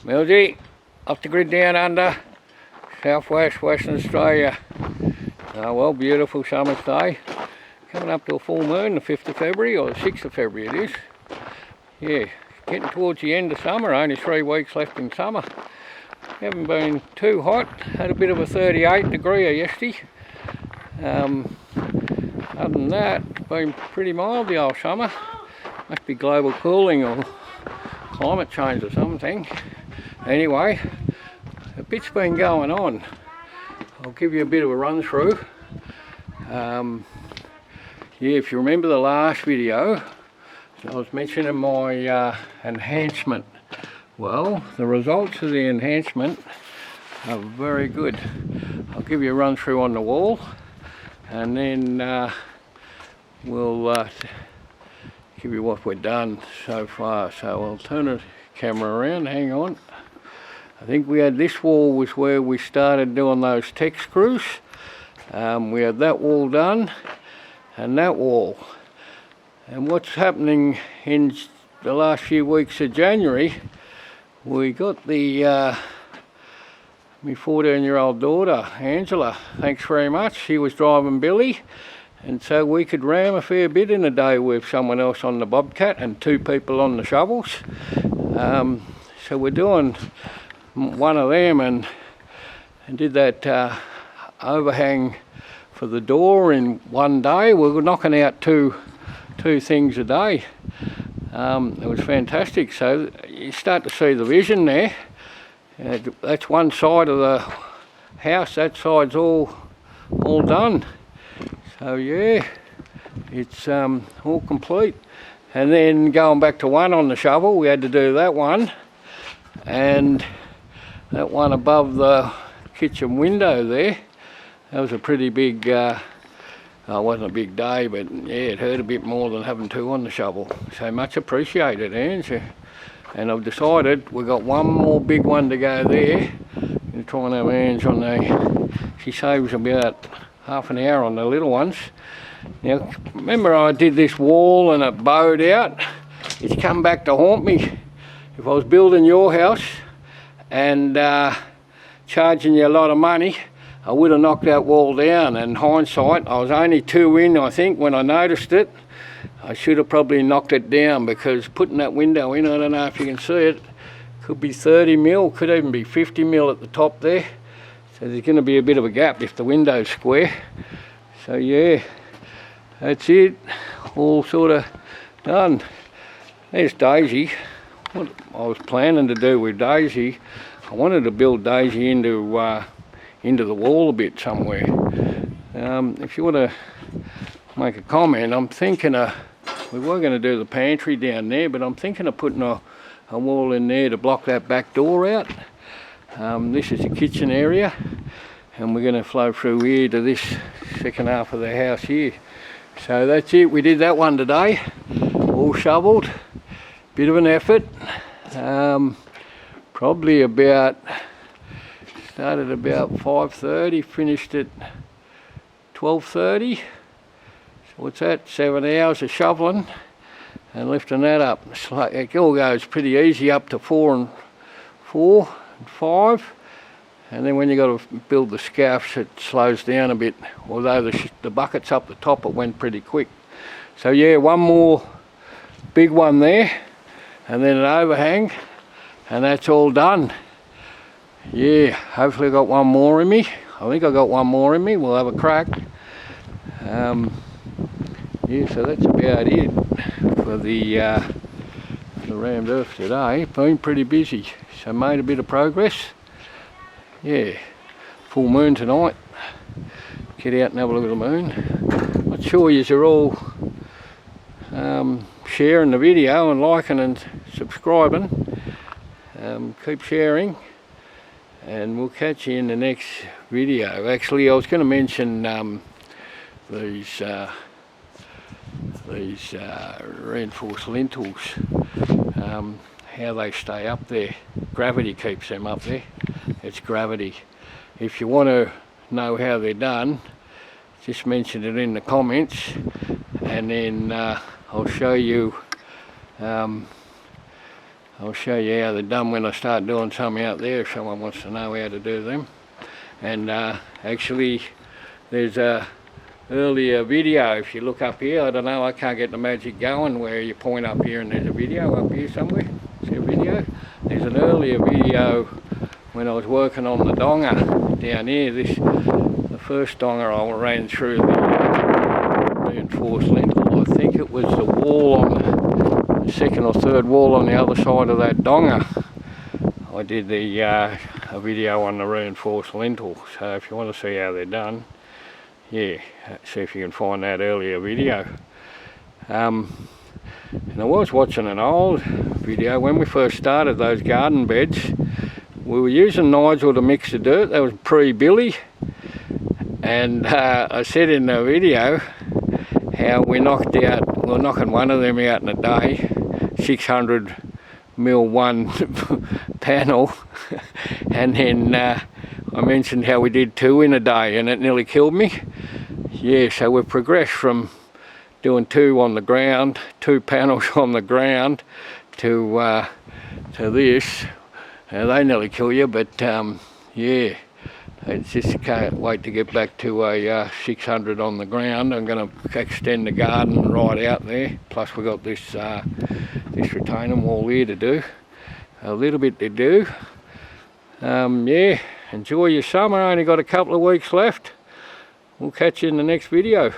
Milgy, off the grid down under, southwest, Western Australia. Well, beautiful summer's day. Coming up to a full moon, the 5th of February, or the 6th of February it is. Yeah, getting towards the end of summer, only 3 weeks left in summer. Haven't been too hot, had a bit of a 38 degree yesterday. Other than that, it's been pretty mild the old summer. Must be global cooling or climate change or something. Anyway, a bit's been going on. I'll give you a bit of a run through. Yeah, if you remember the last video, I was mentioning my enhancement. Well, the results of the enhancement are very good. I'll give you a run through on the wall, and then we'll give you what we've done so far. So I'll turn the camera around, hang on. I think we had this wall was where we started doing those tech screws. We had that wall done and that wall. And what's happening in the last few weeks of January, we got the my 14-year-old daughter, Angela, thanks very much. She was driving Billy, and so we could ram a fair bit in a day with someone else on the bobcat and 2 people on the shovels. So we're doing one of them and did that overhang for the door in one day. We were knocking out two things a day. It was fantastic. So you start to see the vision there. That's one side of the house, that side's all done. So yeah, it's all complete. And then going back to one on the shovel, we had to do that one, and that one above the kitchen window there. That was a pretty big, it wasn't a big day, but yeah, it hurt a bit more than having 2 on the shovel. So much appreciated, Ange. And I've decided we've got one more big one to go there. I'm trying to have Ange on the, she saves about half an hour on the little ones. Now, remember I did this wall and it bowed out? It's come back to haunt me. If I was building your house and charging you a lot of money, I would have knocked that wall down. In hindsight, I was only 2 in, I think, when I noticed it. I should have probably knocked it down, because putting that window in, I don't know if you can see it, could be 30 mil, could even be 50 mil at the top there. So there's going to be a bit of a gap if the window's square. So yeah, that's it, all sort of done. There's Daisy. What I was planning to do with Daisy, I wanted to build Daisy into the wall a bit somewhere. If you want to make a comment, I'm thinking we were going to do the pantry down there, but I'm thinking of putting a wall in there to block that back door out. This is the kitchen area, and we're going to flow through here to this second half of the house here. So that's it, we did that one today, all shoveled, bit of an effort. Probably started about 5:30, finished at 12:30. So what's that, 7 hours of shoveling and lifting that up. It all goes pretty easy up to 4 and 5, and then when you got to build the scaffs, it slows down a bit. Although the bucket's up the top, it went pretty quick. So yeah, one more big one there, and then an overhang, and that's all done. Yeah, hopefully I got one more in me. I think I got one more in me. We'll have a crack. Yeah, so that's about it for the rammed earth today. Been pretty busy, so made a bit of progress. Yeah, full moon tonight. Get out and have a look at the moon. Not sure you're all sharing the video and liking and subscribing. Keep sharing, and we'll catch you in the next video. Actually, I was going to mention these reinforced lintels, how they stay up there. Gravity keeps them up there. It's gravity. If you want to know how they're done, just mention it in the comments, and then I'll show you I'll show you how they're done when I start doing some out there if someone wants to know how to do them. And actually there's a earlier video, if you look up here, I don't know, I can't get the magic going, where you point up here and there's a video up here somewhere. See a video? There's an earlier video when I was working on the donger down here. The first donger I ran through the reinforced lintel. I think it was the wall on the second or third wall on the other side of that donger. I did a video on the reinforced lintel, so if you want to see how they're done, yeah, see if you can find that earlier video. And I was watching an old video when we first started those garden beds. We were using Nigel to mix the dirt. That was pre-Billy, and I said in the video how we were knocking one of them out in a day, 600 mil one panel, and then I mentioned how we did 2 in a day and it nearly killed me. Yeah, so we've progressed from doing 2 on the ground, 2 panels on the ground, to this. They nearly kill you, but yeah, it's just can't wait to get back to a 600 on the ground. I'm going to extend the garden right out there. Plus we've got this retaining wall here to do. A little bit to do. Yeah, enjoy your summer. Only got a couple of weeks left. We'll catch you in the next video.